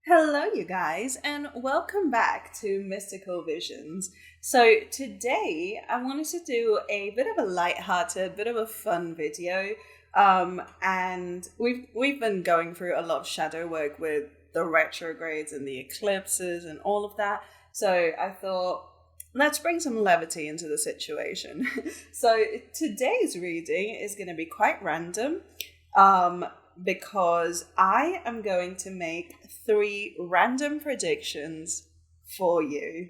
Hello, you guys, and welcome back to Mystical Visions. So today I wanted to do a bit of a light-hearted, bit of a fun video. And we've been going through a lot of shadow work with the retrogrades and the eclipses and all of that. So I thought, let's bring some levity into the situation. So today's reading is going to be quite random. Because I am going to make 3 random predictions for you.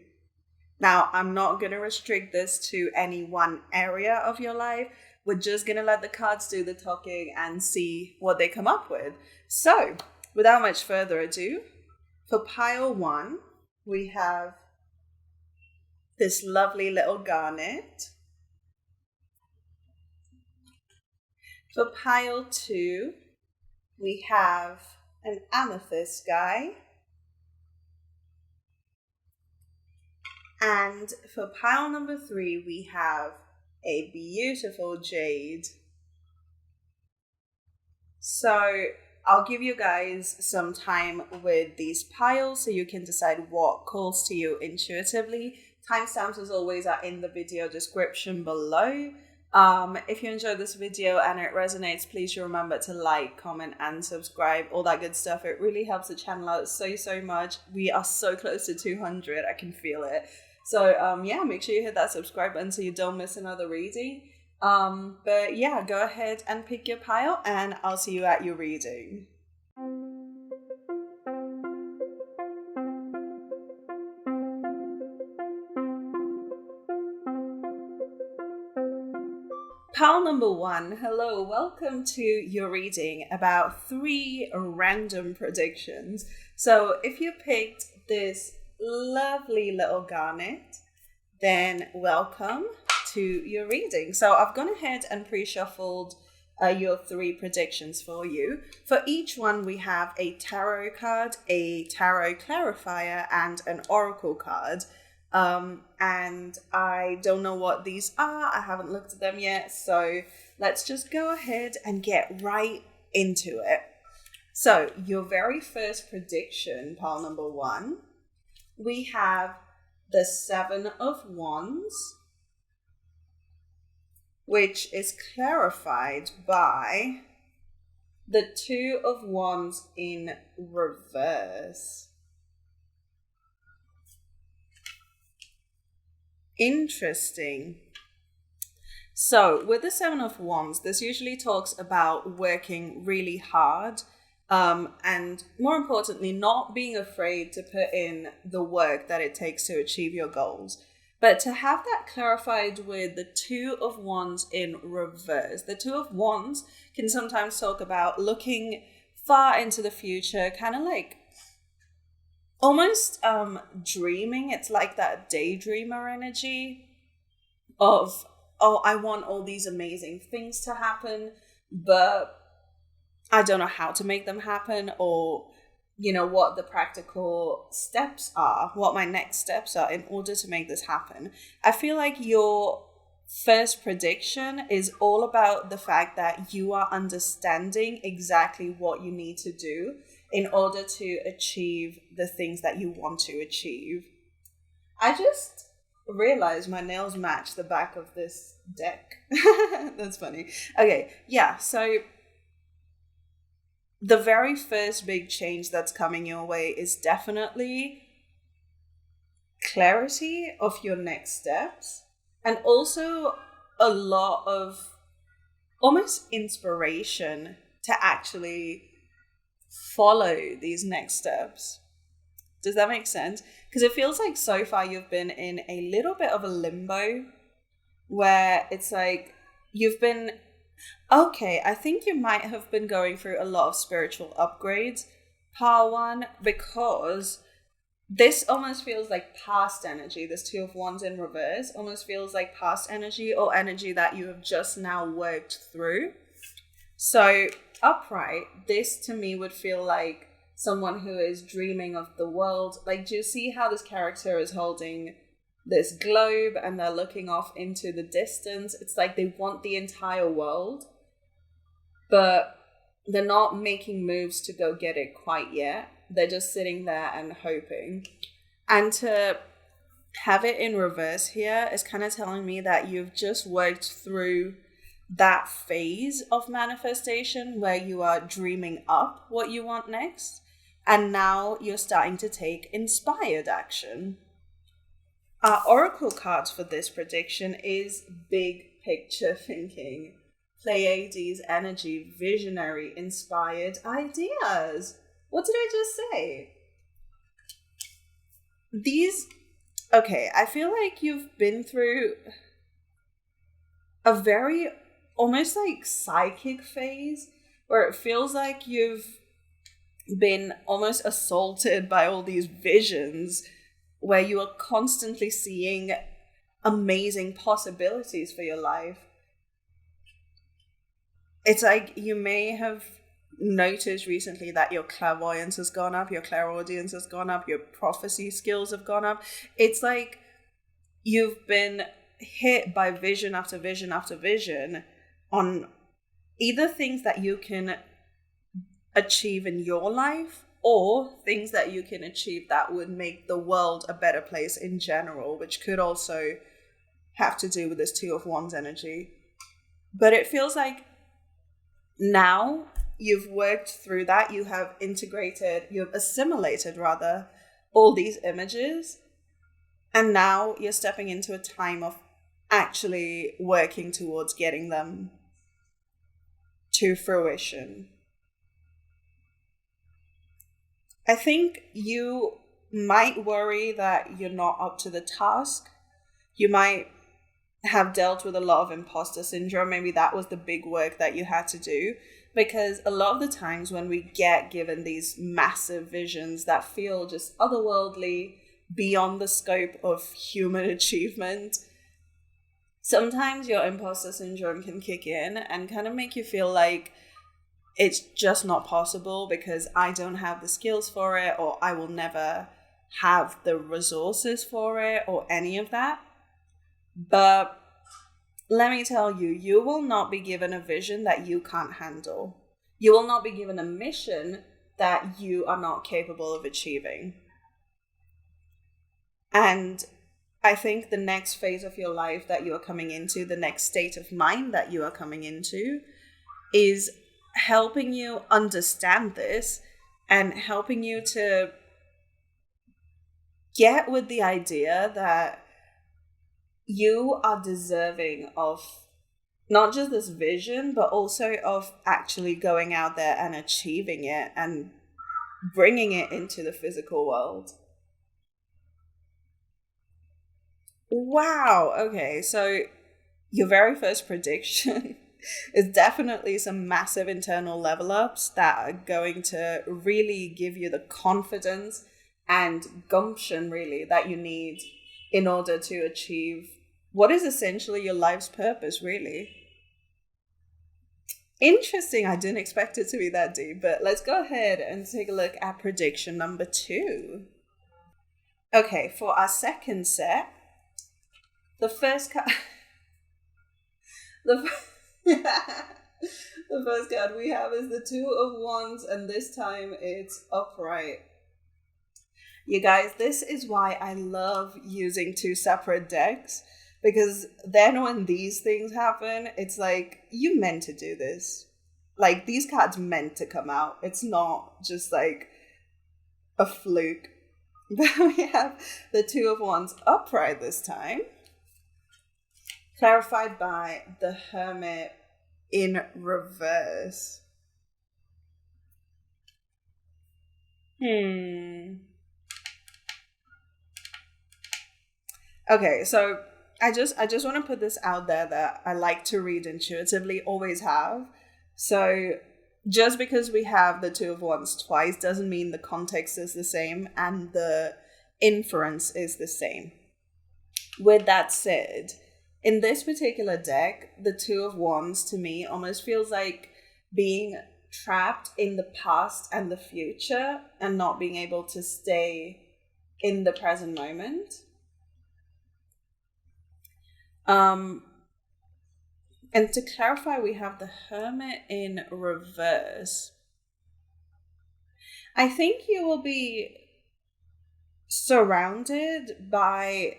Now, I'm not going to restrict this to any one area of your life. We're just going to let the cards do the talking and see what they come up with. So, without much further ado, for pile 1, we have this lovely little garnet. For pile 2, we have an amethyst guy. And for pile number 3, we have a beautiful jade. So I'll give you guys some time with these piles so you can decide what calls to you intuitively. Timestamps, as always, are in the video description below. If you enjoyed this video and it resonates, please remember to like, comment, and subscribe, all that good stuff. It really helps the channel out so much. We are so close to 200, I can feel it. So yeah, make sure you hit that subscribe button so you don't miss another reading. But yeah, go ahead and pick your pile and I'll see you at your reading. Pile number 1, hello, welcome to your reading about 3 random predictions. So if you picked this lovely little garnet, then welcome to your reading. So I've gone ahead and pre-shuffled your 3 predictions for you. For each one, we have a tarot card, a tarot clarifier, and an oracle card. And I don't know what these are. I haven't looked at them yet. So let's just go ahead and get right into it. So your very first prediction, pile number 1, we have the 7 of Wands, which is clarified by the 2 of Wands in reverse. Interesting. So with the 7 of Wands, this usually talks about working really hard, and more importantly, not being afraid to put in the work that it takes to achieve your goals. But to have that clarified with the 2 of Wands in reverse, the 2 of Wands can sometimes talk about looking far into the future, kind of like almost dreaming. It's like that daydreamer energy of, oh, I want all these amazing things to happen, but I don't know how to make them happen, or you know what the practical steps are, what my next steps are in order to make this happen. I feel like your first prediction is all about the fact that you are understanding exactly what you need to do in order to achieve the things that you want to achieve. I just realized my nails match the back of this deck. That's funny. Okay, yeah, so the very first big change that's coming your way is definitely clarity of your next steps, and also a lot of almost inspiration to actually follow these next steps. Does that make sense? Because it feels like so far you've been in a little bit of a limbo where it's like you've been, okay, I think you might have been going through a lot of spiritual upgrades, pile 1, because this almost feels like past energy. This 2 of Wands in reverse almost feels like past energy, or energy that you have just now worked through. So upright, this to me would feel like someone who is dreaming of the world. Like, do you see how this character is holding this globe and they're looking off into the distance? It's like they want the entire world, but they're not making moves to go get it quite yet. They're just sitting there and hoping. And to have it in reverse here is kind of telling me that you've just worked through that phase of manifestation where you are dreaming up what you want next. And now you're starting to take inspired action. Our oracle cards for this prediction is big picture thinking, Pleiades energy, visionary, inspired ideas. What did I just say? Okay, I feel like you've been through a very almost like psychic phase where it feels like you've been almost assaulted by all these visions where you are constantly seeing amazing possibilities for your life. It's like you may have noticed recently that your clairvoyance has gone up, your clairaudience has gone up, your prophecy skills have gone up. It's like you've been hit by vision after vision after vision on either things that you can achieve in your life or things that you can achieve that would make the world a better place in general, which could also have to do with this Two of Wands energy. But it feels like now you've worked through that, you've assimilated rather all these images, and now you're stepping into a time of actually working towards getting them to fruition. I think you might worry that you're not up to the task. You might have dealt with a lot of imposter syndrome. Maybe that was the big work that you had to do. Because a lot of the times when we get given these massive visions that feel just otherworldly, beyond the scope of human achievement, sometimes your imposter syndrome can kick in and kind of make you feel like it's just not possible because I don't have the skills for it, or I will never have the resources for it, or any of that. But let me tell you, you will not be given a vision that you can't handle. You will not be given a mission that you are not capable of achieving. And I think the next phase of your life that you are coming into, the next state of mind that you are coming into, is helping you understand this and helping you to get with the idea that you are deserving of not just this vision, but also of actually going out there and achieving it and bringing it into the physical world. Wow. Okay. So your very first prediction is definitely some massive internal level ups that are going to really give you the confidence and gumption really that you need in order to achieve what is essentially your life's purpose, really. Interesting. I didn't expect it to be that deep, but let's go ahead and take a look at prediction number 2. Okay, for our second set, the first card... the first card we have is the Two of Wands, and this time it's upright. You guys, this is why I love using 2 separate decks, because then when these things happen, it's like, you meant to do this. Like, these cards meant to come out. It's not just like a fluke. But we have the Two of Wands upright this time, clarified by the Hermit in reverse. Okay, so I just want to put this out there that I like to read intuitively, always have. So just because we have the Two of Wands twice doesn't mean the context is the same and the inference is the same. With that said, in this particular deck, the Two of Wands to me almost feels like being trapped in the past and the future and not being able to stay in the present moment. And to clarify, we have the Hermit in reverse. I think you will be surrounded by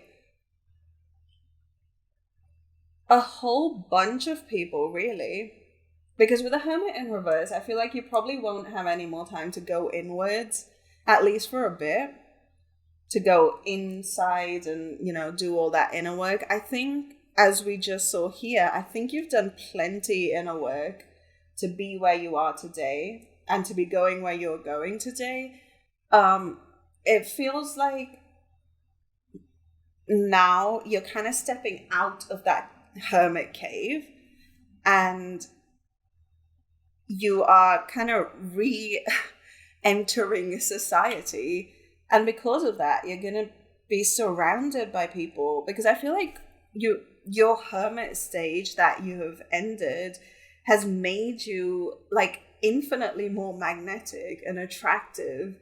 a whole bunch of people, really. Because with the Hermit in reverse, I feel like you probably won't have any more time to go inwards, at least for a bit, to go inside and, do all that inner work. I think, as we just saw here, I think you've done plenty inner work to be where you are today and to be going where you're going today. It feels like now you're kind of stepping out of that hermit cave and you are kind of re-entering society. And because of that, you're going to be surrounded by people, because I feel like your hermit stage that you have ended has made you like infinitely more magnetic and attractive,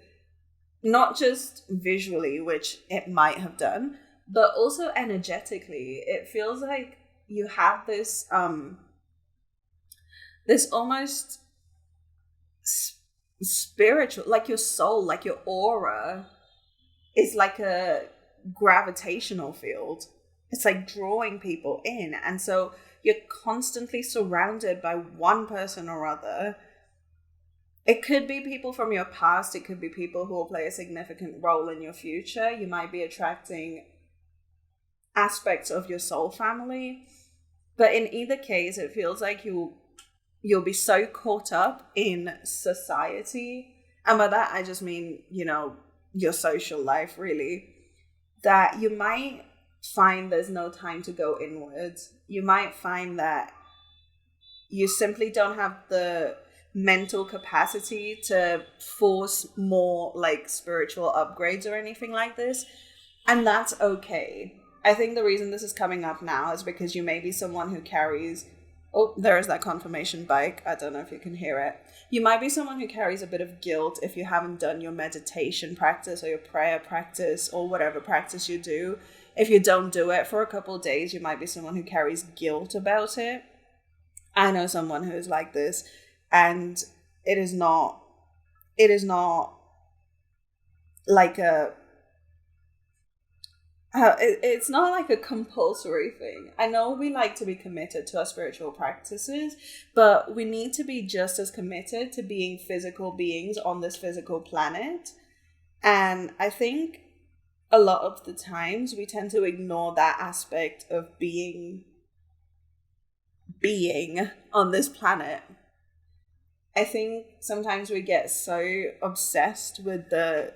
not just visually, which it might have done, but also energetically. It feels like you have this almost spiritual, like your soul, like your aura is like a gravitational field. It's like drawing people in. And so you're constantly surrounded by one person or other. It could be people from your past. It could be people who will play a significant role in your future. You might be attracting aspects of your soul family. But in either case, it feels like you'll be so caught up in society. And by that, I just mean, your social life, really, that you might find there's no time to go inwards. You might find that you simply don't have the mental capacity to force more like spiritual upgrades or anything like this. And that's okay. I think the reason this is coming up now is because you may be someone who carries... Oh, there is that confirmation bike. I don't know if you can hear it. You might be someone who carries a bit of guilt if you haven't done your meditation practice or your prayer practice or whatever practice you do. If you don't do it for a couple of days, you might be someone who carries guilt about it. I know someone who is like this, and it is not like it's not like a compulsory thing. I know we like to be committed to our spiritual practices, but we need to be just as committed to being physical beings on this physical planet. And I think a lot of the times we tend to ignore that aspect of being on this planet. I think sometimes we get so obsessed with the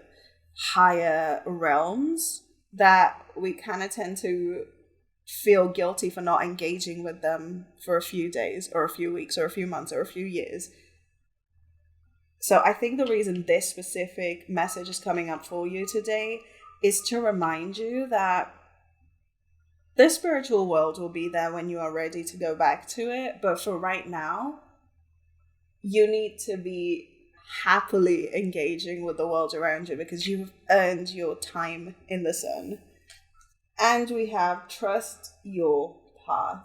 higher realms that we kind of tend to feel guilty for not engaging with them for a few days or a few weeks or a few months or a few years. So I think the reason this specific message is coming up for you today is to remind you that the spiritual world will be there when you are ready to go back to it. But for right now, you need to be happily engaging with the world around you because you've earned your time in the sun. And we have trust your path.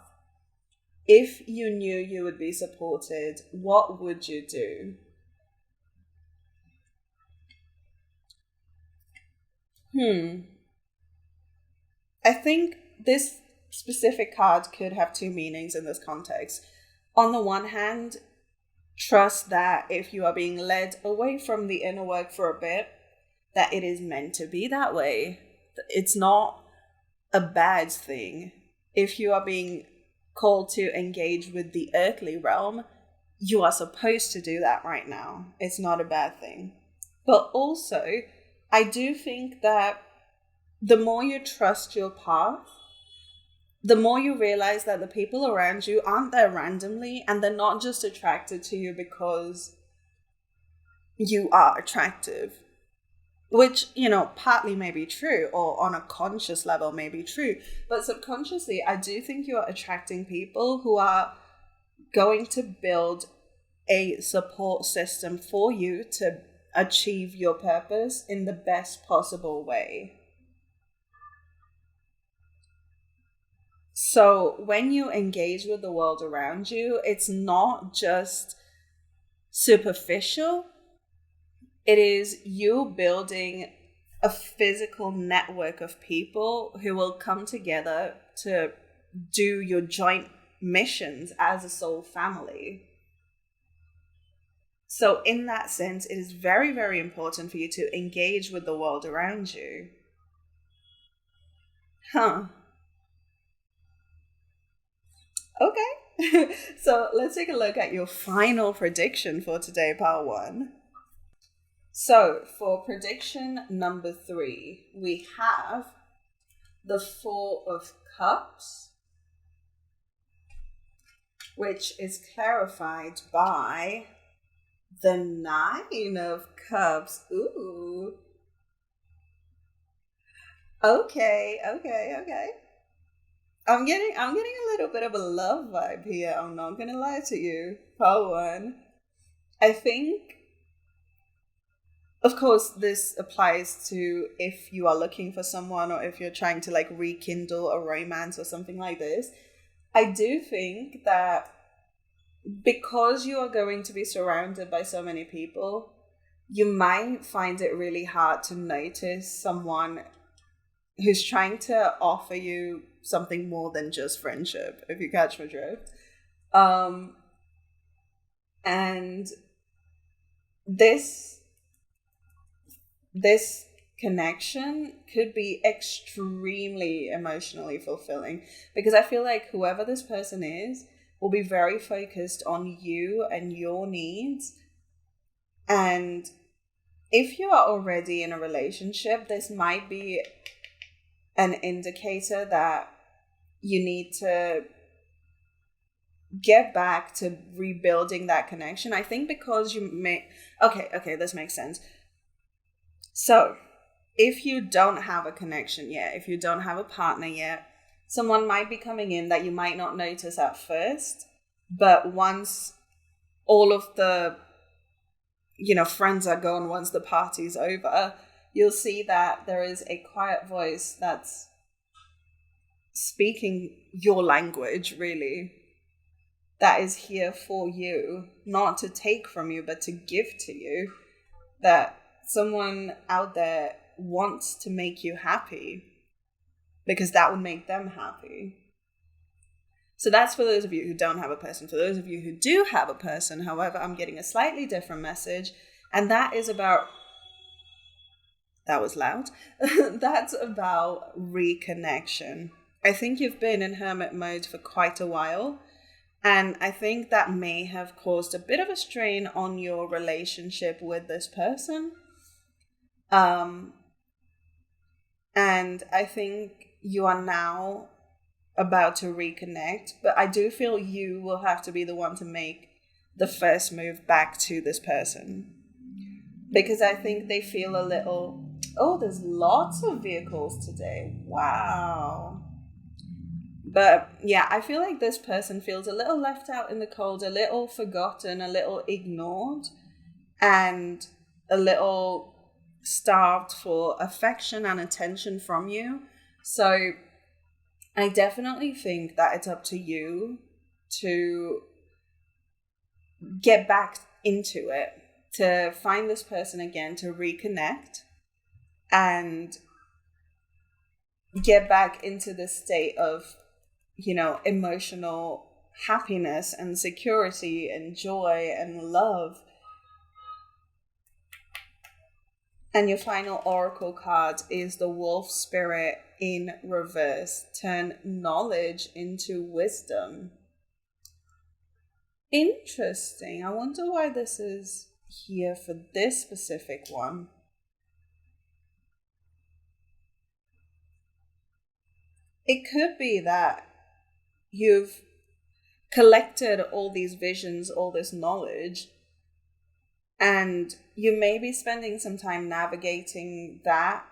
If you knew you would be supported, what would you do? I think this specific card could have two meanings in this context. On the one hand, trust that if you are being led away from the inner work for a bit, that it is meant to be that way. It's not a bad thing. If you are being called to engage with the earthly realm, you are supposed to do that right now. It's not a bad thing. But also, I do think that the more you trust your path, the more you realize that the people around you aren't there randomly, and they're not just attracted to you because you are attractive. Which, partly may be true, or on a conscious level may be true. But subconsciously, I do think you are attracting people who are going to build a support system for you to achieve your purpose in the best possible way. So when you engage with the world around you, it's not just superficial. It is you building a physical network of people who will come together to do your joint missions as a soul family. So in that sense, it is very, very important for you to engage with the world around you. Okay. So let's take a look at your final prediction for today, part 1. So for prediction number 3, we have the 4 of Cups, which is clarified by the 9 of Cups. Ooh. Okay. I'm getting a little bit of a love vibe here. I'm not gonna lie to you. Part 1. I think, of course, this applies to if you are looking for someone or if you're trying to like rekindle a romance or something like this. I do think that because you are going to be surrounded by so many people, you might find it really hard to notice someone who's trying to offer you something more than just friendship, if you catch my drift. And this connection could be extremely emotionally fulfilling, because I feel like whoever this person is will be very focused on you and your needs. And if you are already in a relationship, this might be an indicator that you need to get back to rebuilding that connection. I think because you may... Okay, this makes sense. So, if you don't have a connection yet, if you don't have a partner yet, someone might be coming in that you might not notice at first, but once all of the, friends are gone, once the party's over, you'll see that there is a quiet voice that's speaking your language, really, that is here for you, not to take from you, but to give to you, that someone out there wants to make you happy because that would make them happy. So that's for those of you who don't have a person. For those of you who do have a person, however, I'm getting a slightly different message, and that is about... That was loud. That's about reconnection. I think you've been in hermit mode for quite a while, and I think that may have caused a bit of a strain on your relationship with this person. And I think you are now about to reconnect, but I do feel you will have to be the one to make the first move back to this person, because I think they feel a little... Oh, there's lots of vehicles today. Wow. But yeah, I feel like this person feels a little left out in the cold, a little forgotten, a little ignored, and a little starved for affection and attention from you. So I definitely think that it's up to you to get back into it, to find this person again, to reconnect, and get back into the state of, emotional happiness and security and joy and love. And your final oracle card is the Wolf Spirit in reverse. Turn knowledge into wisdom. Interesting. I wonder why this is here for this specific one. It could be that you've collected all these visions, all this knowledge, and you may be spending some time navigating that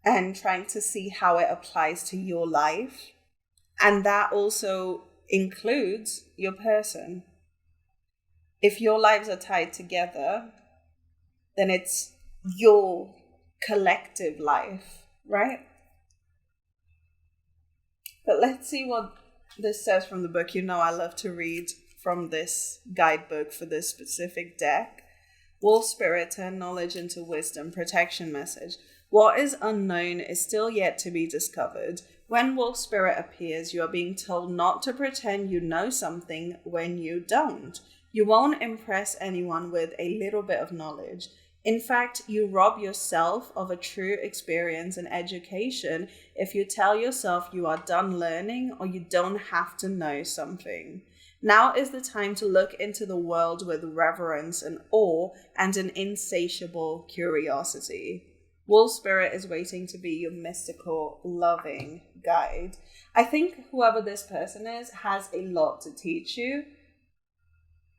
and trying to see how it applies to your life. And that also includes your person. If your lives are tied together, then it's your collective life, right? But let's see what this says from the book. I love to read from this guidebook for this specific deck. Wolf spirit, turn knowledge into wisdom, protection message. What is unknown is still yet to be discovered. When wolf spirit appears, you are being told not to pretend you know something when you don't. You won't impress anyone with a little bit of knowledge. In fact, you rob yourself of a true experience and education if you tell yourself you are done learning or you don't have to know something. Now is the time to look into the world with reverence and awe and an insatiable curiosity. Wolf Spirit is waiting to be your mystical, loving guide. I think whoever this person is has a lot to teach you.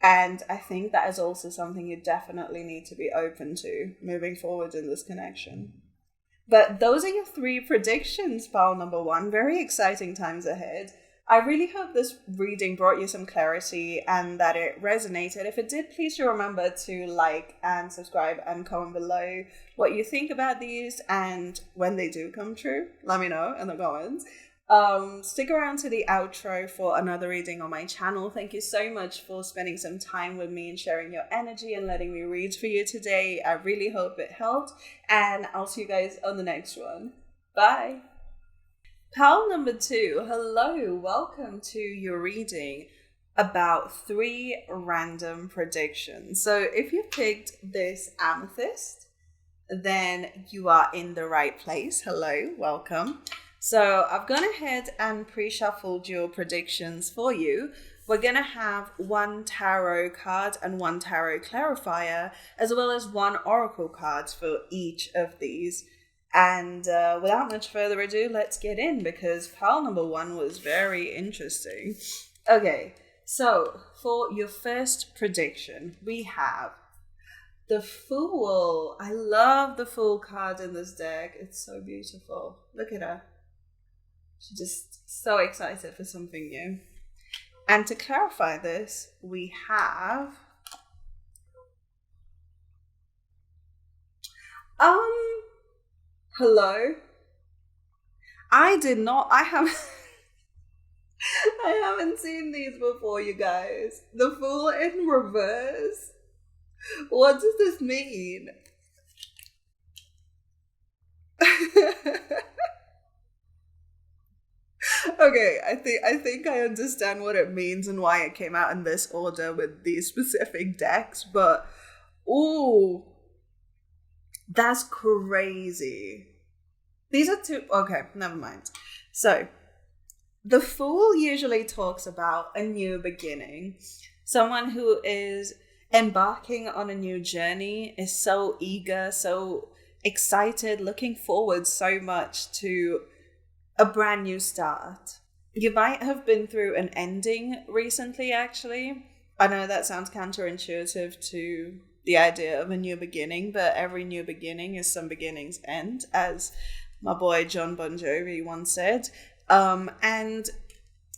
And I think that is also something you definitely need to be open to moving forward in this connection. But those are your 3 predictions, pile number 1. Very exciting times ahead. I really hope this reading brought you some clarity and that it resonated. If it did, please do remember to like and subscribe and comment below what you think about these, and when they do come true, let me know in the comments. Stick around to the outro for another reading on my channel. Thank you so much for spending some time with me and sharing your energy and letting me read for you today. I really hope it helped, and I'll see you guys on the next one. Bye. Pile number 2, hello, welcome to your reading about 3 random predictions. So if you picked this amethyst, then you are in the right place. Hello, welcome. So I've gone ahead and pre-shuffled your predictions for you. We're going to have 1 tarot card and 1 tarot clarifier, as well as 1 oracle card for each of these. And without much further ado, let's get in, because pile number 1 was very interesting. Okay, so for your first prediction, we have the Fool. I love the Fool card in this deck. It's so beautiful. Look at her. She's just so excited for something new. And to clarify this, we have hello. I haven't seen these before, you guys. The Fool in reverse. What does this mean? Okay, I think I understand what it means and why it came out in this order with these specific decks, but ooh, that's crazy. These are 2, okay, never mind. So, the Fool usually talks about a new beginning. Someone who is embarking on a new journey, is so eager, so excited, looking forward so much to a brand new start. You might have been through an ending recently, actually. I know that sounds counterintuitive to the idea of a new beginning, but every new beginning is some beginning's end, as my boy John Bon Jovi once said. And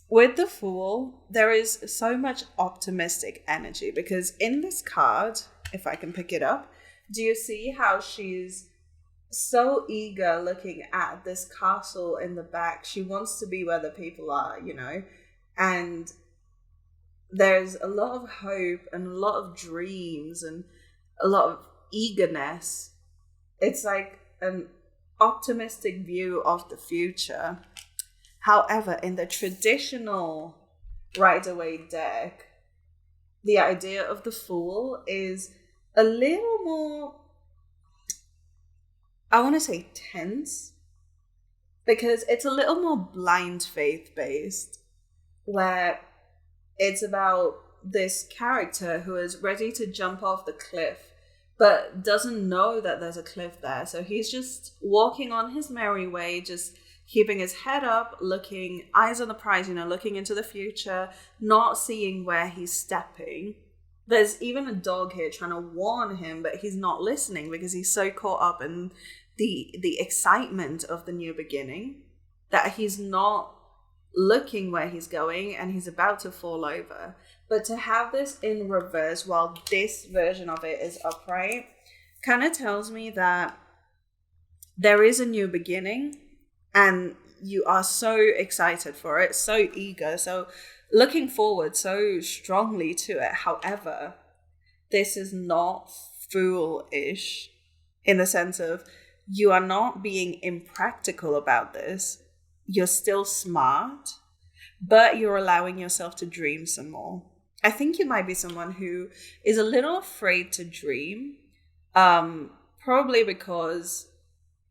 with the Fool, there is so much optimistic energy, because in this card, if I can pick it up, do you see how she's so eager looking at this castle in the back? She wants to be where the people are, you know, and there's a lot of hope and a lot of dreams and a lot of eagerness. It's like an optimistic view of the future. However, in the traditional Ryder-Waite deck, the idea of the Fool is a little more, I want to say, tense, because it's a little more blind faith based, where it's about this character who is ready to jump off the cliff but doesn't know that there's a cliff there. So he's just walking on his merry way, just keeping his head up, looking, eyes on the prize, you know, looking into the future, not seeing where he's stepping. There's even a dog here trying to warn him, but he's not listening because he's so caught up in the excitement of the new beginning that he's not looking where he's going, and he's about to fall over. But to have this in reverse while this version of it is upright kind of tells me that there is a new beginning and you are so excited for it, so eager, so looking forward so strongly to it. However, this is not foolish in the sense of you are not being impractical about this. You're still smart, but you're allowing yourself to dream some more. I think you might be someone who is a little afraid to dream, probably because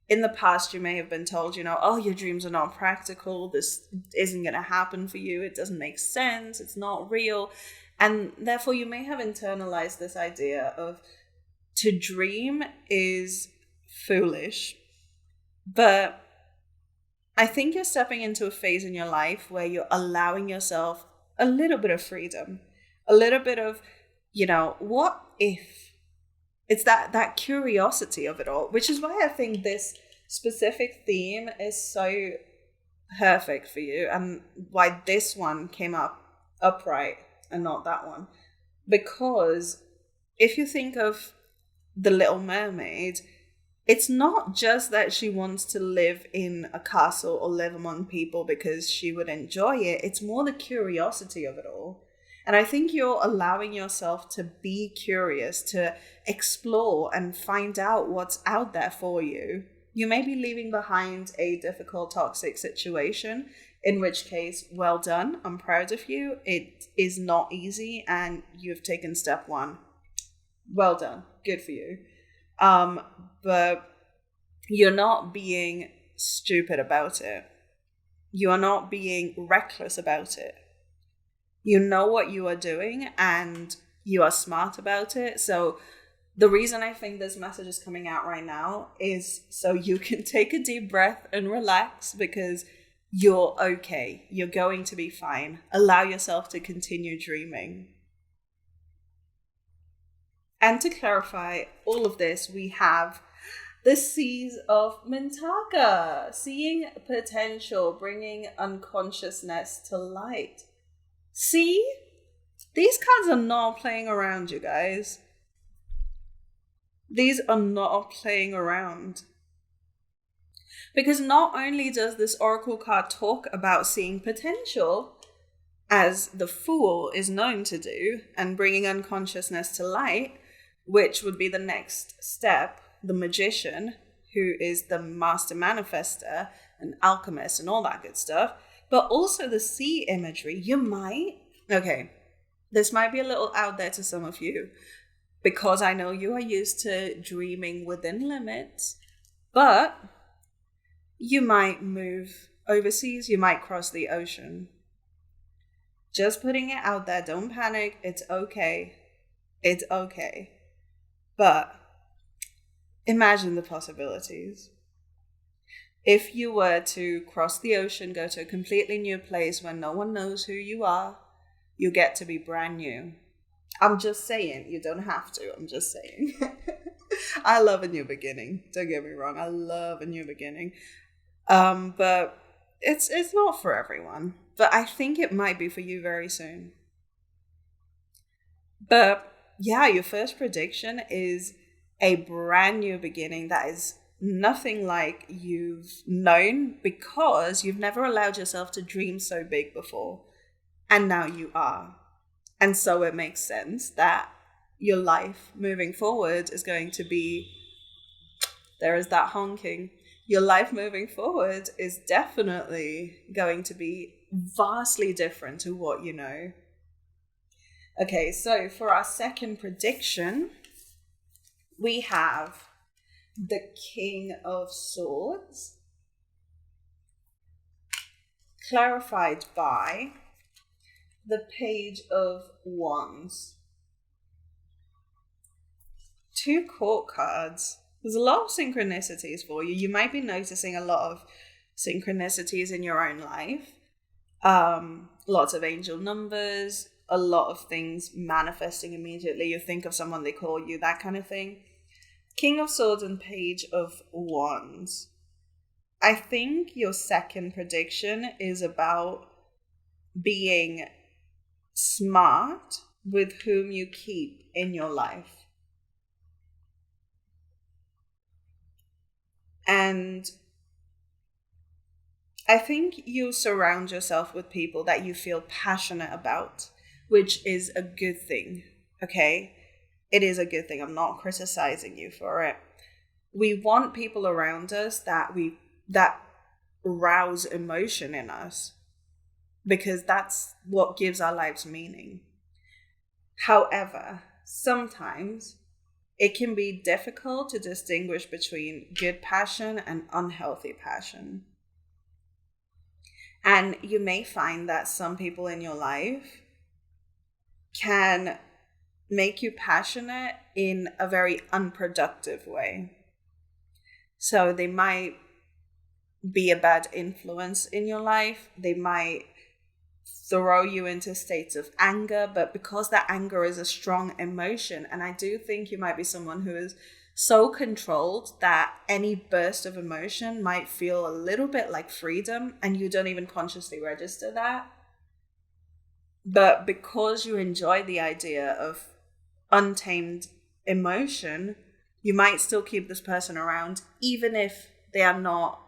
in the past you may have been told, oh, your dreams are not practical. This isn't going to happen for you. It doesn't make sense. It's not real. And therefore you may have internalized this idea of to dream is foolish. But I think you're stepping into a phase in your life where you're allowing yourself a little bit of freedom, a little bit of, what if? It's that curiosity of it all, which is why I think this specific theme is so perfect for you, and why this one came up upright and not that one. Because if you think of The Little Mermaid, it's not just that she wants to live in a castle or live among people because she would enjoy it. It's more the curiosity of it all. And I think you're allowing yourself to be curious, to explore and find out what's out there for you. You may be leaving behind a difficult, toxic situation, in which case, well done. I'm proud of you. It is not easy, and you've taken step one. Well done. Good for you. But you're not being stupid about it. You are not being reckless about it. You know what you are doing and you are smart about it. So the reason I think this message is coming out right now is so you can take a deep breath and relax, because you're okay. You're going to be fine. Allow yourself to continue dreaming. And to clarify all of this, we have the C's of Mintaka. Seeing potential, bringing unconsciousness to light. See? These cards are not playing around, you guys. These are not playing around. Because not only does this Oracle card talk about seeing potential, as the Fool is known to do, and bringing unconsciousness to light, which would be the next step, the Magician, who is the master manifester, an alchemist and all that good stuff, but also the sea imagery. This might be a little out there to some of you, because I know you are used to dreaming within limits, but you might move overseas, you might cross the ocean. Just putting it out there, don't panic, it's okay. It's okay. But imagine the possibilities. If you were to cross the ocean, go to a completely new place where no one knows who you are, you get to be brand new. I'm just saying, you don't have to, I'm just saying. I love a new beginning, don't get me wrong, I love a new beginning. But it's not for everyone. But I think it might be for you very soon. But yeah, your first prediction is a brand new beginning that is nothing like you've known, because you've never allowed yourself to dream so big before. And now you are. And so it makes sense that your life moving forward is going to be, there is that honking. Your life moving forward is definitely going to be vastly different to what you know. Okay, so for our second prediction, we have the King of Swords, clarified by the Page of Wands. 2 court cards. There's a lot of synchronicities for you. You might be noticing a lot of synchronicities in your own life. Lots of angel numbers, a lot of things manifesting immediately. You think of someone, they call you, that kind of thing. King of Swords and Page of Wands. I think your second prediction is about being smart with whom you keep in your life. And I think you surround yourself with people that you feel passionate about, which is a good thing, okay? it is a good thing. I'm not criticizing you for it. We want people around us that rouse emotion in us, because that's what gives our lives meaning. However, sometimes it can be difficult to distinguish between good passion and unhealthy passion. And you may find that some people in your life can make you passionate in a very unproductive way. So they might be a bad influence in your life. They might throw you into states of anger, but because that anger is a strong emotion, and I do think you might be someone who is so controlled that any burst of emotion might feel a little bit like freedom, and you don't even consciously register that. But because you enjoy the idea of untamed emotion, you might still keep this person around, even if they are not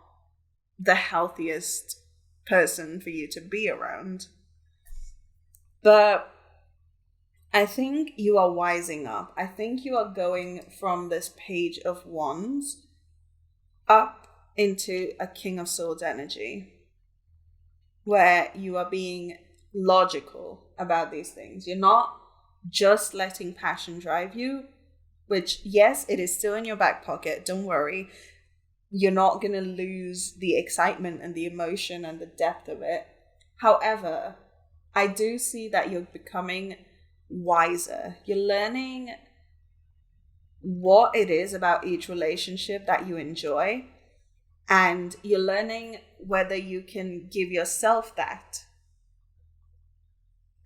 the healthiest person for you to be around. But I think you are wising up. I think you are going from this Page of Wands up into a King of Swords energy, where you are being logical about these things. You're not just letting passion drive you, which, yes, it is still in your back pocket. Don't worry. You're not going to lose the excitement and the emotion and the depth of it. However, I do see that you're becoming wiser. You're learning what it is about each relationship that you enjoy, and you're learning whether you can give yourself that.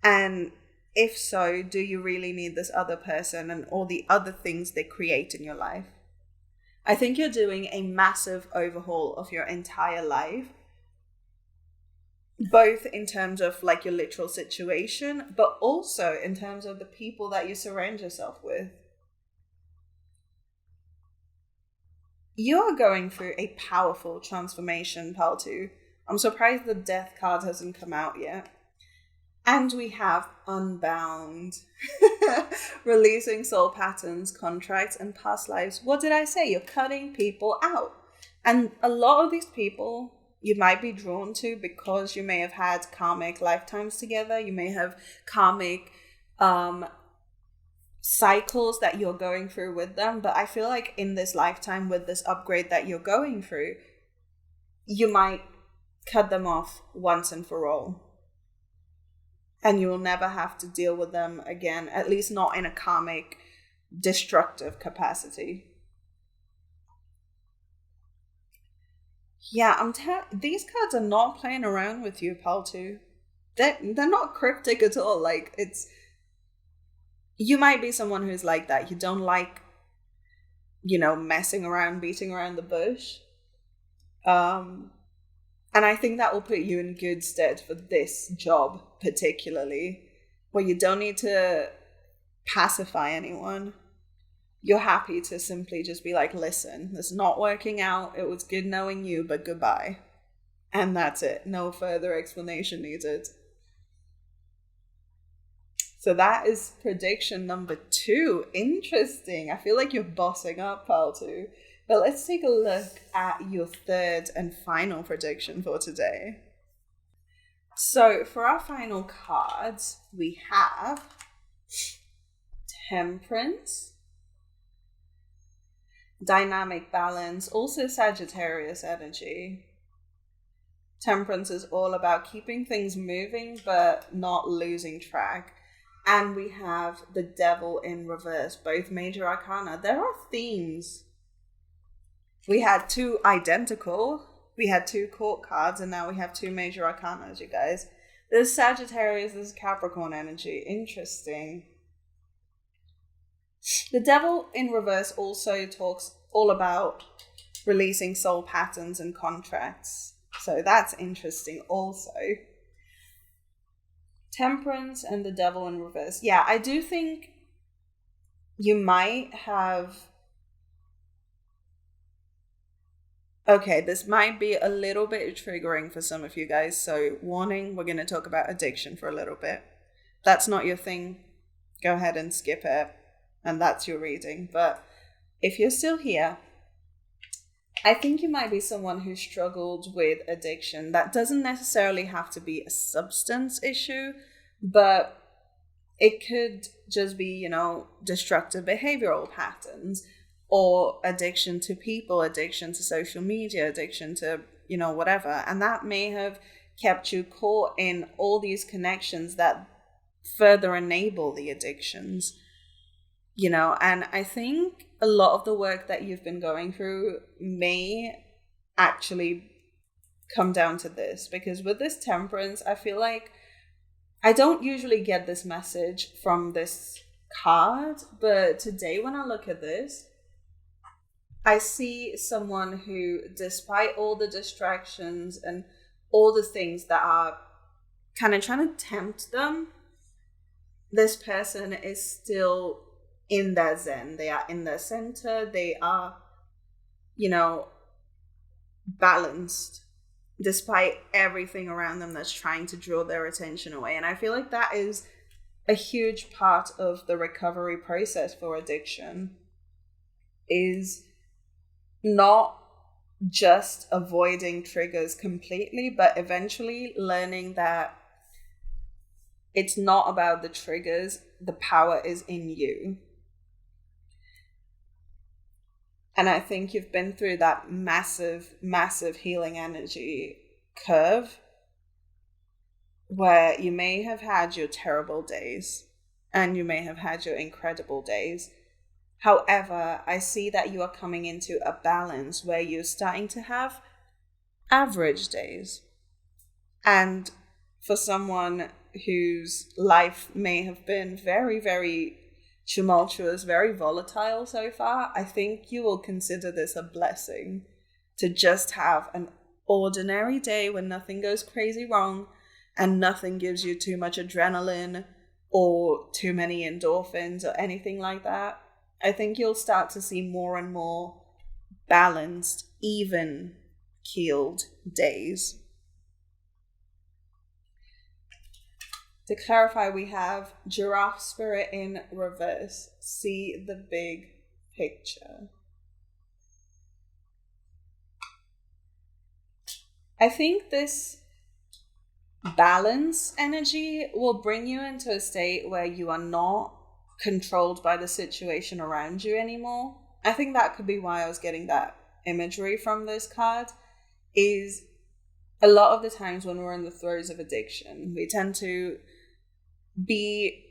And if so, do you really need this other person and all the other things they create in your life? I think you're doing a massive overhaul of your entire life, both in terms of like your literal situation, but also in terms of the people that you surround yourself with. You are going through a powerful transformation, Paltu. I'm surprised the Death card hasn't come out yet. And we have Unbound, releasing soul patterns, contracts, and past lives. What did I say? You're cutting people out. And a lot of these people you might be drawn to because you may have had karmic lifetimes together. You may have karmic cycles that you're going through with them. But I feel like in this lifetime, with this upgrade that you're going through, you might cut them off once and for all. And you will never have to deal with them again, at least not in a karmic, destructive capacity. Yeah, these cards are not playing around with you, Paltu. They're not cryptic at all. Like, you might be someone who's like that. You don't like, messing around, beating around the bush. And I think that will put you in good stead for this job, particularly, where you don't need to pacify anyone. You're happy to simply just be like, listen, this is not working out. It was good knowing you, but goodbye. And that's it. No further explanation needed. So that is prediction number 2. Interesting. I feel like you're bossing up, Paltu. But let's take a look at your third and final prediction for today. So for our final cards, we have Temperance, Dynamic Balance, also Sagittarius energy. Temperance is all about keeping things moving but not losing track. And we have the Devil in reverse, both major arcana. There are themes. We had 2 identical. We had 2 court cards, and now we have 2 major arcanas, you guys. There's Sagittarius, there's Capricorn energy. Interesting. The Devil in reverse also talks all about releasing soul patterns and contracts. So that's interesting also. Temperance and the Devil in reverse. Yeah, I do think you might have... Okay, this might be a little bit triggering for some of you guys. So warning, we're going to talk about addiction for a little bit. That's not your thing. Go ahead and skip it. and that's your reading. But if you're still here, I think you might be someone who struggled with addiction. That doesn't necessarily have to be a substance issue, but it could just be, you know, destructive behavioral patterns, or addiction to people, addiction to social media, addiction to, you know, whatever. And that may have kept you caught in all these connections that further enable the addictions, you know. And I think a lot of the work that you've been going through may actually come down to this, because with this Temperance, I feel like I don't usually get this message from this card, but today when I look at this, I see someone who, despite all the distractions and all the things that are kind of trying to tempt them, this person is still in their zen. They are in their center. They are, you know, balanced despite everything around them that's trying to draw their attention away. And I feel like that is a huge part of the recovery process for addiction, is not just avoiding triggers completely, but eventually learning that it's not about the triggers. The power is in you. And I think you've been through that massive, massive healing energy curve where you may have had your terrible days and you may have had your incredible days. However, I see that you are coming into a balance where you're starting to have average days. And for someone whose life may have been very, very tumultuous, very volatile so far, I think you will consider this a blessing to just have an ordinary day when nothing goes crazy wrong and nothing gives you too much adrenaline or too many endorphins or anything like that. I think you'll start to see more and more balanced, even keeled days. To clarify, we have Giraffe Spirit in reverse. See the big picture. I think this balance energy will bring you into a state where you are not controlled by the situation around you anymore. I think that could be why I was getting that imagery from this card, is a lot of the times when we're in the throes of addiction, we tend to be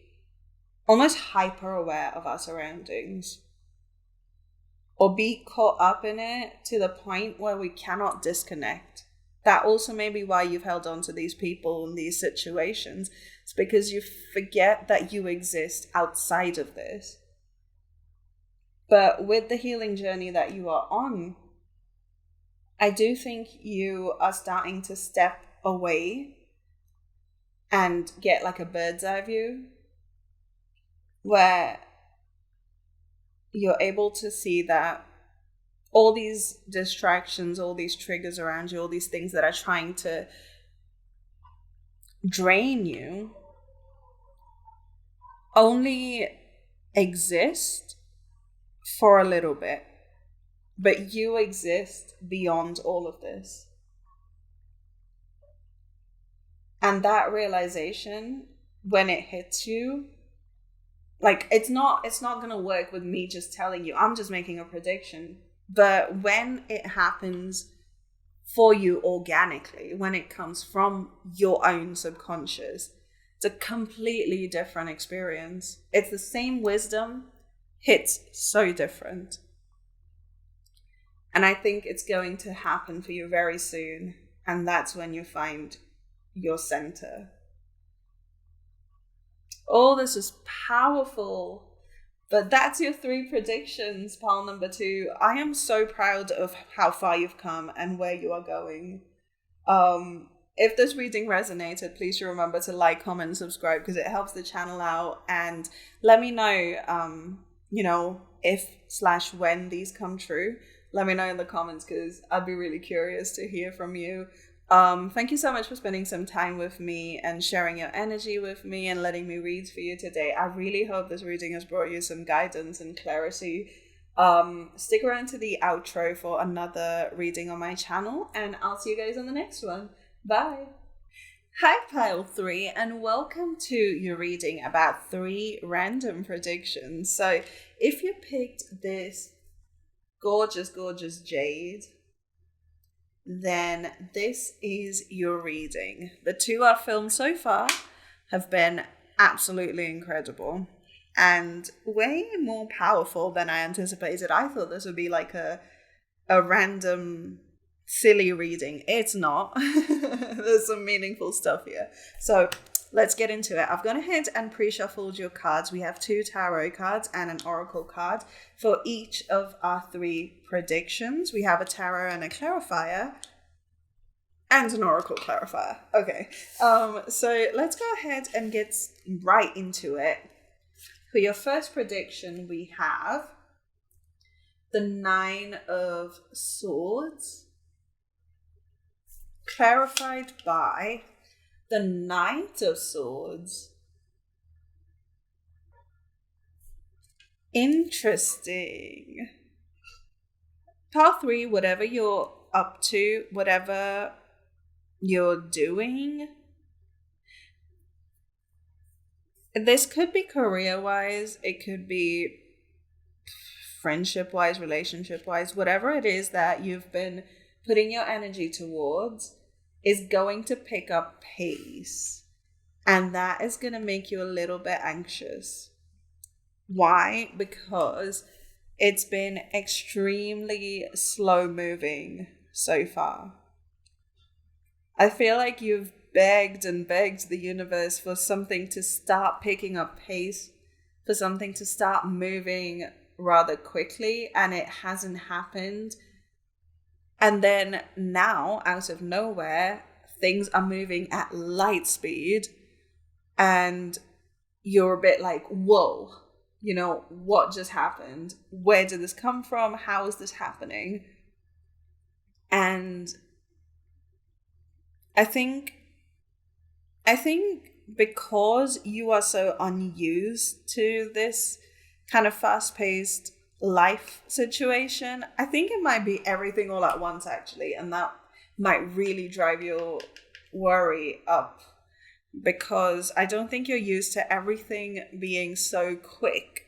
almost hyper aware of our surroundings, or be caught up in it to the point where we cannot disconnect. That also may be why you've held on to these people and these situations. It's because you forget that you exist outside of this. But with the healing journey that you are on, I do think you are starting to step away and get like a bird's eye view, where you're able to see that all these distractions, all these triggers around you, all these things that are trying to drain you only exist for a little bit, but you exist beyond all of this. And that realization, when it hits you, like it's not going to work with me just telling you. I'm just making a prediction. But when it happens for you organically, when it comes from your own subconscious, it's a completely different experience. It's the same wisdom, hits so different. And I think it's going to happen for you very soon. And that's when you find your center. Oh, this is powerful. But that's your 3 predictions, pile number 2. I am so proud of how far you've come and where you are going. If this reading resonated, please do remember to like, comment, and subscribe, because it helps the channel out. And let me know, if/when these come true. Let me know in the comments, because I'd be really curious to hear from you. Thank you so much for spending some time with me and sharing your energy with me and letting me read for you today. I really hope this reading has brought you some guidance and clarity. Stick around to the outro for another reading on my channel, and I'll see you guys on the next one. Bye. Hi, Pile 3, and welcome to your reading about 3 random predictions. So if you picked this gorgeous, gorgeous jade, then this is your reading. The 2 I've filmed so far have been absolutely incredible and way more powerful than I anticipated. I thought this would be like a random silly reading. It's not. There's some meaningful stuff here. So let's get into it. I've gone ahead and pre-shuffled your cards. We have 2 tarot cards and an oracle card for each of our 3 predictions. We have a tarot and a clarifier and an oracle clarifier. Okay. So let's go ahead and get right into it. For your first prediction, we have the 9 of Swords, clarified by the Knight of Swords. Interesting. Part 3, whatever you're up to, whatever you're doing, this could be career-wise, it could be friendship-wise, relationship-wise, whatever it is that you've been putting your energy towards is going to pick up pace. And that is going to make you a little bit anxious. Why? Because it's been extremely slow moving so far. I feel like you've begged and begged the universe for something to start picking up pace, for something to start moving rather quickly, and it hasn't happened. And then now, out of nowhere, things are moving at light speed, and you're a bit like, whoa, you know, what just happened? Where did this come from? How is this happening? And I think because you are so unused to this kind of fast-paced life situation, I think it might be everything all at once, actually, and that might really drive your worry up, because I don't think you're used to everything being so quick,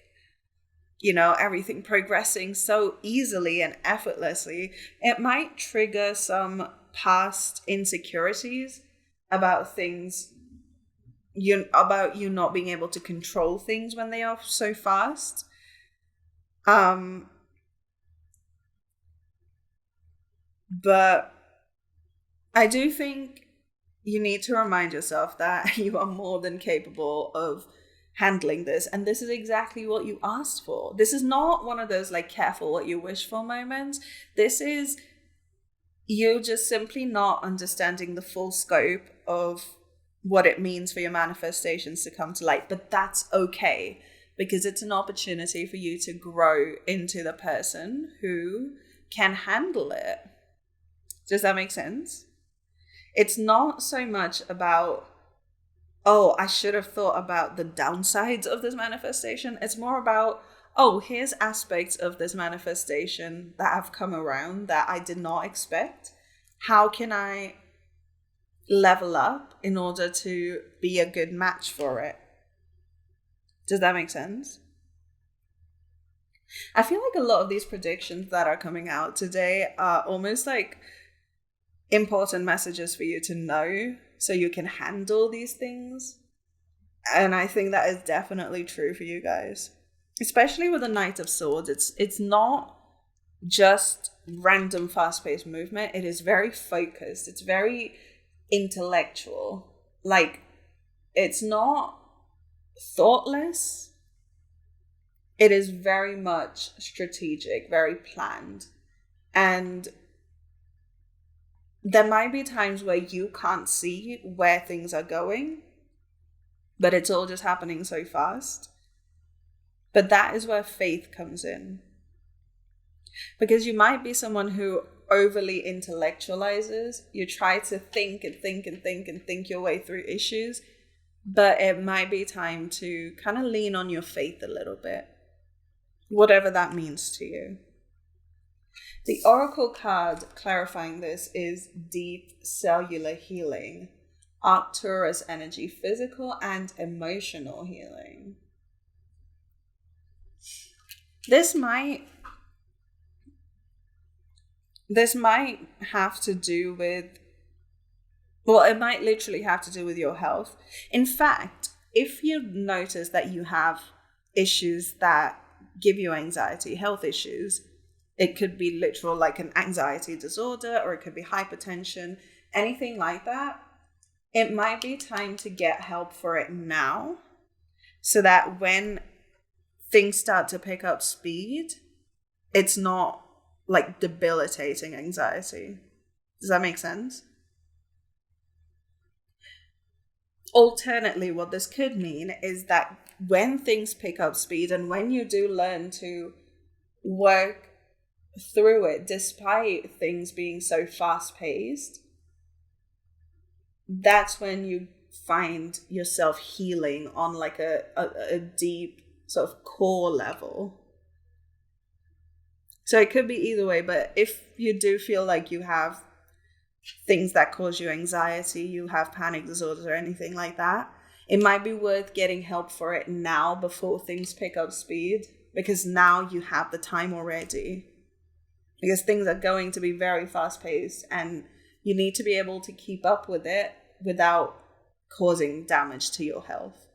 you know, everything progressing so easily and effortlessly. It might trigger some past insecurities about things, about you not being able to control things when they are so fast. But I do think you need to remind yourself that you are more than capable of handling this, and this is exactly what you asked for. This is not one of those like careful what you wish for moments. This is you just simply not understanding the full scope of what it means for your manifestations to come to light. But that's okay, because it's an opportunity for you to grow into the person who can handle it. Does that make sense? It's not so much about, oh, I should have thought about the downsides of this manifestation. It's more about, oh, here's aspects of this manifestation that have come around that I did not expect. How can I level up in order to be a good match for it? Does that make sense? I feel like a lot of these predictions that are coming out today are almost like important messages for you to know so you can handle these things. And I think that is definitely true for you guys, especially with the Knight of Swords. It's not just random fast-paced movement. It is very focused. It's very intellectual. Like, it's not thoughtless. It is very much strategic, very planned. And there might be times where you can't see where things are going, but it's all just happening so fast. But that is where faith comes in. Because you might be someone who overly intellectualizes. You try to think and think and think and think your way through issues, but it might be time to kind of lean on your faith a little bit, whatever that means to you. The Oracle card clarifying this is deep cellular healing, Arcturus energy, physical and emotional healing. This might have to do with, well, it might literally have to do with your health. In fact, if you notice that you have issues that give you anxiety, health issues, it could be literal like an anxiety disorder, or it could be hypertension, anything like that. It might be time to get help for it now, so that when things start to pick up speed, it's not like debilitating anxiety. Does that make sense? Alternately, what this could mean is that when things pick up speed and when you do learn to work through it, despite things being so fast-paced, that's when you find yourself healing on like a deep sort of core level. So it could be either way, but if you do feel like you have things that cause you anxiety, you have panic disorders or anything like that, it might be worth getting help for it now before things pick up speed, because now you have the time already. Because things are going to be very fast-paced and you need to be able to keep up with it without causing damage to your health.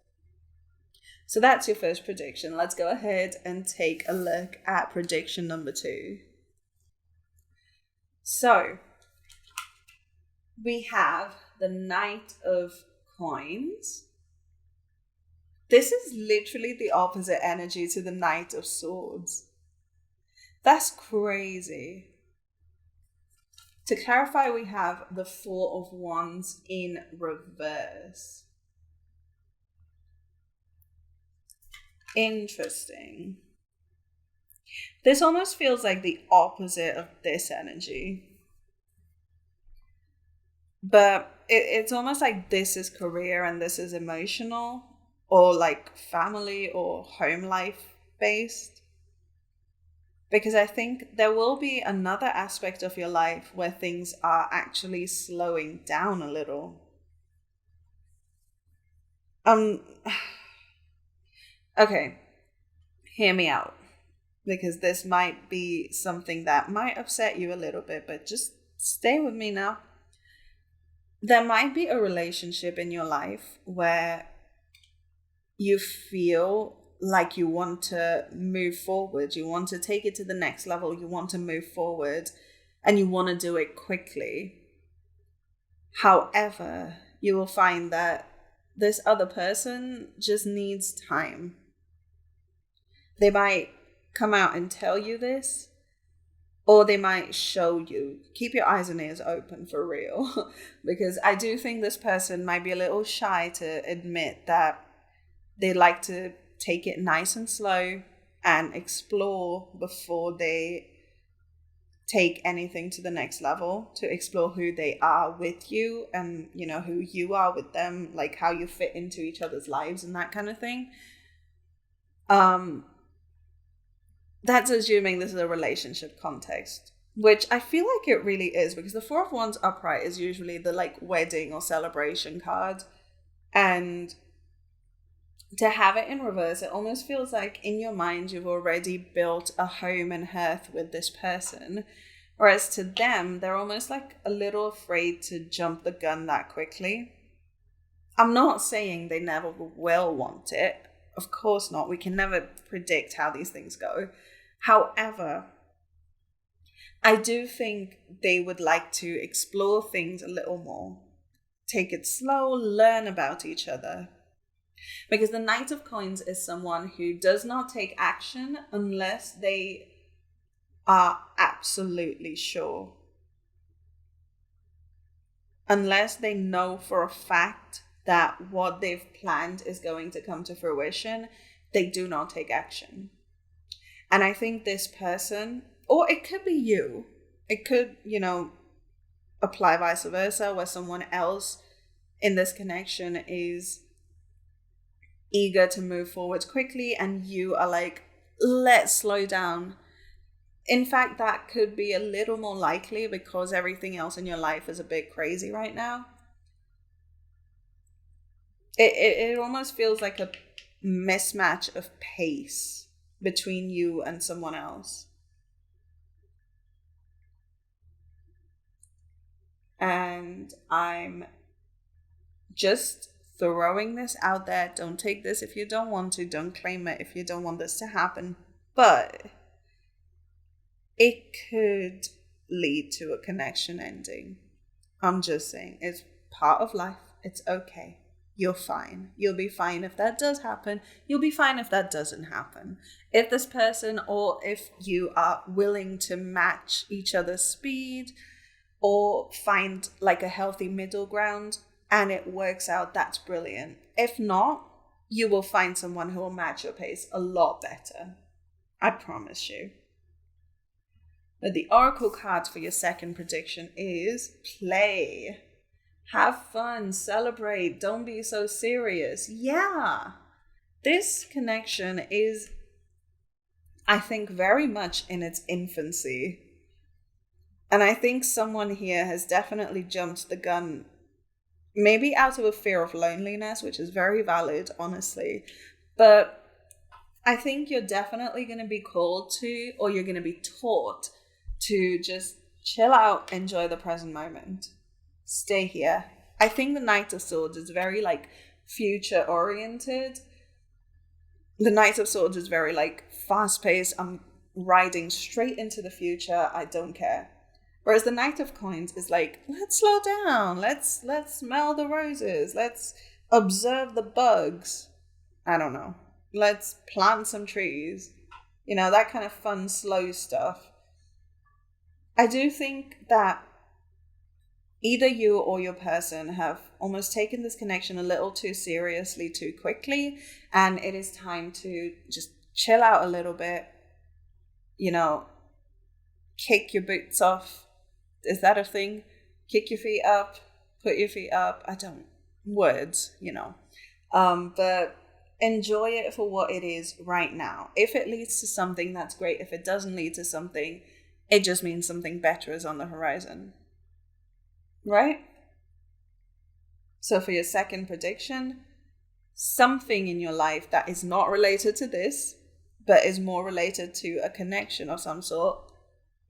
So that's your first prediction. Let's go ahead and take a look at prediction number 2. So we have the Knight of Coins. This is literally the opposite energy to the Knight of Swords. That's crazy. To clarify, we have the Four of Wands in reverse. Interesting. This almost feels like the opposite of this energy. But it's almost like this is career and this is emotional, or like family or home life based. Because I think there will be another aspect of your life where things are actually slowing down a little. Okay, hear me out. Because this might be something that might upset you a little bit, but just stay with me now. There might be a relationship in your life where you feel like you want to move forward, you want to take it to the next level, you want to move forward, and you want to do it quickly. However, you will find that this other person just needs time. They might come out and tell you this, or they might show you. Keep your eyes and ears open for real, because I do think this person might be a little shy to admit that they like to take it nice and slow and explore before they take anything to the next level, to explore who they are with you and, you know, who you are with them, like how you fit into each other's lives and that kind of thing. That's assuming this is a relationship context, which I feel like it really is, because the Four of Wands upright is usually the like wedding or celebration card, and to have it in reverse, it almost feels like in your mind you've already built a home and hearth with this person, whereas to them, they're almost like a little afraid to jump the gun that quickly. I'm not saying they never will want it. Of course not. We can never predict how these things go. However, I do think they would like to explore things a little more. Take it slow, learn about each other. Because the Knight of Coins is someone who does not take action unless they are absolutely sure. Unless they know for a fact that what they've planned is going to come to fruition, they do not take action. And I think this person, or it could be you, It could, apply vice versa, where someone else in this connection is eager to move forward quickly and you are like, let's slow down. In fact, that could be a little more likely because everything else in your life is a bit crazy right now. It almost feels like a mismatch of pace between you and someone else. And I'm just throwing this out there. Don't take this if you don't want to. Don't claim it if you don't want this to happen. But it could lead to a connection ending. I'm just saying, it's part of life. It's okay. You're fine. You'll be fine if that does happen. You'll be fine if that doesn't happen. If this person, or if you are willing to match each other's speed or find like a healthy middle ground and it works out, that's brilliant. If not, you will find someone who will match your pace a lot better. I promise you. But the oracle card for your second prediction is play. Have fun, celebrate, don't be so serious. Yeah, this connection is, I think, very much in its infancy. And I think someone here has definitely jumped the gun, maybe out of a fear of loneliness, which is very valid, honestly. But I think you're definitely going to be called to, or you're going to be taught to just chill out, enjoy the present moment. Stay here. I think the Knight of Swords is very like future oriented. The Knight of Swords is very like fast paced. I'm riding straight into the future. I don't care. Whereas the Knight of Coins is like, let's slow down. Let's smell the roses. Let's observe the bugs. I don't know. Let's plant some trees. That kind of fun, slow stuff. I do think that either you or your person have almost taken this connection a little too seriously too quickly, and it is time to just chill out a little bit, kick your boots off. Is that a thing? Kick your feet up, put your feet up. Words, but enjoy it for what it is right now. If it leads to something, that's great. If it doesn't lead to something, it just means something better is on the horizon. Right? So for your second prediction, something in your life that is not related to this, but is more related to a connection of some sort,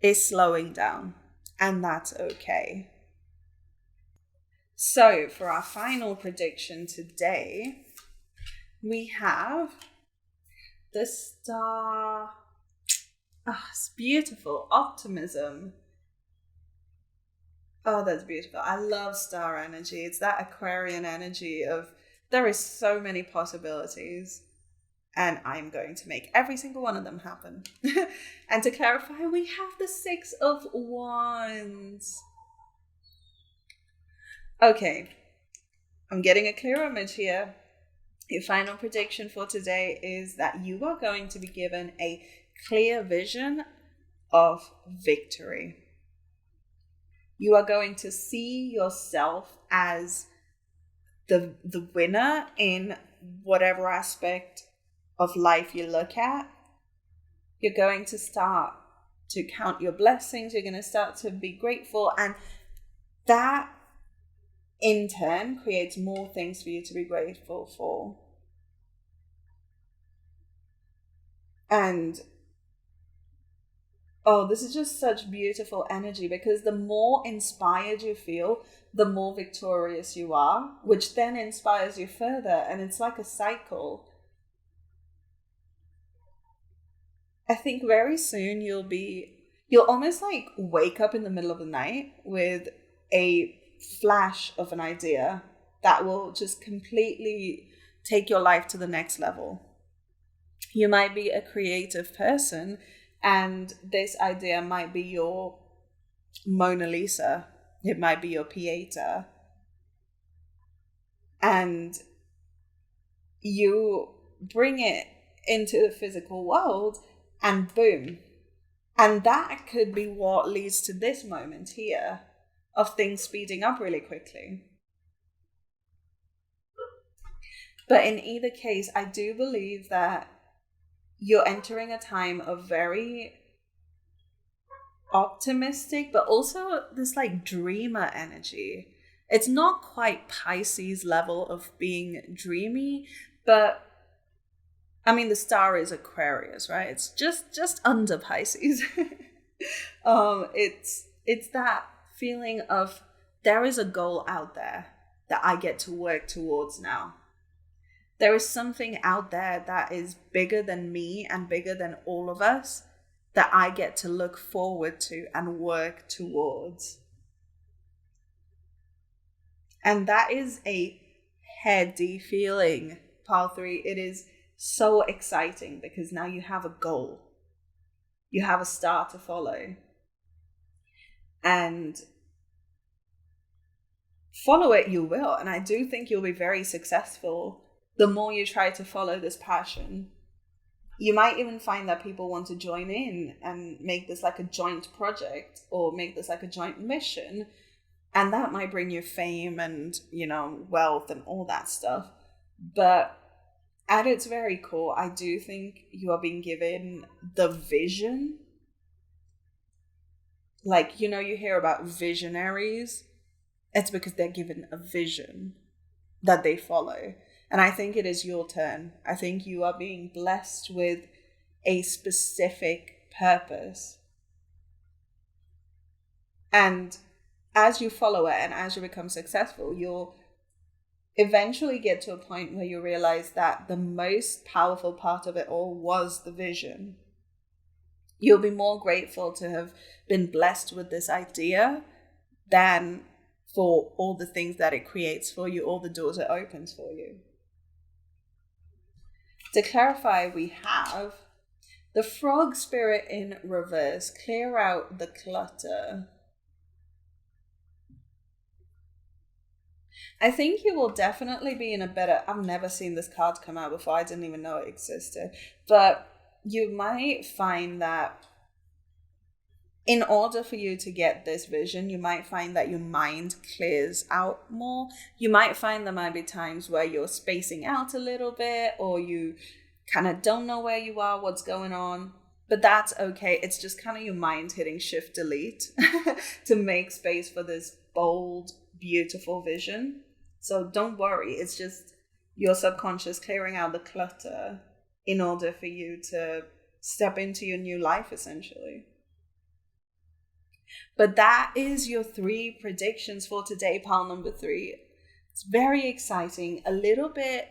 is slowing down. And that's okay. So for our final prediction today, we have the star. It's beautiful. Optimism. Oh, that's beautiful. I love star energy. It's that Aquarian energy of there is so many possibilities and I'm going to make every single one of them happen. And to clarify, we have the 6 of Wands. Okay, I'm getting a clear image here. Your final prediction for today is that you are going to be given a clear vision of victory. You are going to see yourself as the winner in whatever aspect of life you look at. You're going to start to count your blessings. You're going to start to be grateful. And that, in turn, creates more things for you to be grateful for. And this is just such beautiful energy, because the more inspired you feel, the more victorious you are, which then inspires you further. And it's like a cycle. I think very soon you'll almost like wake up in the middle of the night with a flash of an idea that will just completely take your life to the next level. You might be a creative person, and this idea might be your Mona Lisa. It might be your Pieta. And you bring it into the physical world, and boom, And that could be what leads to this moment here of things speeding up really quickly. But in either case, I do believe that you're entering a time of very optimistic, but also this like dreamer energy. It's not quite Pisces level of being dreamy, but I mean, the star is Aquarius, right? It's just under Pisces. It's that feeling of there is a goal out there that I get to work towards now. There is something out there that is bigger than me and bigger than all of us that I get to look forward to and work towards. And that is a heady feeling, Pile 3. It is so exciting because now you have a goal. You have a star to follow. And follow it you will. And I do think you'll be very successful the more you try to follow this passion. You might even find that people want to join in and make this like a joint project or make this like a joint mission. And that might bring you fame and, you know, wealth and all that stuff. But at its very core, I do think you are being given the vision. Like, you know, you hear about visionaries. It's because they're given a vision that they follow. And I think it is your turn. I think you are being blessed with a specific purpose. And as you follow it and as you become successful, you'll eventually get to a point where you realize that the most powerful part of it all was the vision. You'll be more grateful to have been blessed with this idea than for all the things that it creates for you, all the doors it opens for you. To clarify, we have the frog spirit in reverse. Clear out the clutter. I think you will definitely be in a better... I've never seen this card come out before. I didn't even know it existed. But you might find that in order for you to get this vision, you might find that your mind clears out more. You might find there might be times where you're spacing out a little bit or you kind of don't know where you are, what's going on. But that's okay. It's just kind of your mind hitting shift delete to make space for this bold, beautiful vision. So don't worry. It's just your subconscious clearing out the clutter in order for you to step into your new life, essentially. But that is your 3 predictions for today, pile number 3. It's very exciting, a little bit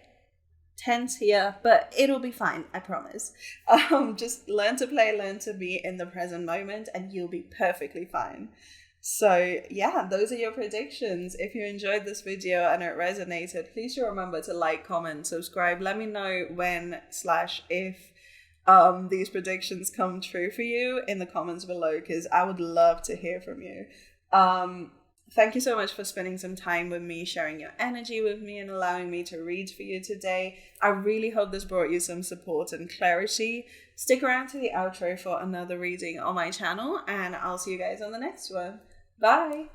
tense here, but it'll be fine, I promise. Just learn to play, learn to be in the present moment, and you'll be perfectly fine. So yeah, those are your predictions. If you enjoyed this video and it resonated, please do remember to like, comment, subscribe. Let me know when/if these predictions come true for you in the comments below, because I would love to hear from you. Thank you so much for spending some time with me, sharing your energy with me and allowing me to read for you today. I really hope this brought you some support and clarity. Stick around to the outro for another reading on my channel and I'll see you guys on the next one. Bye!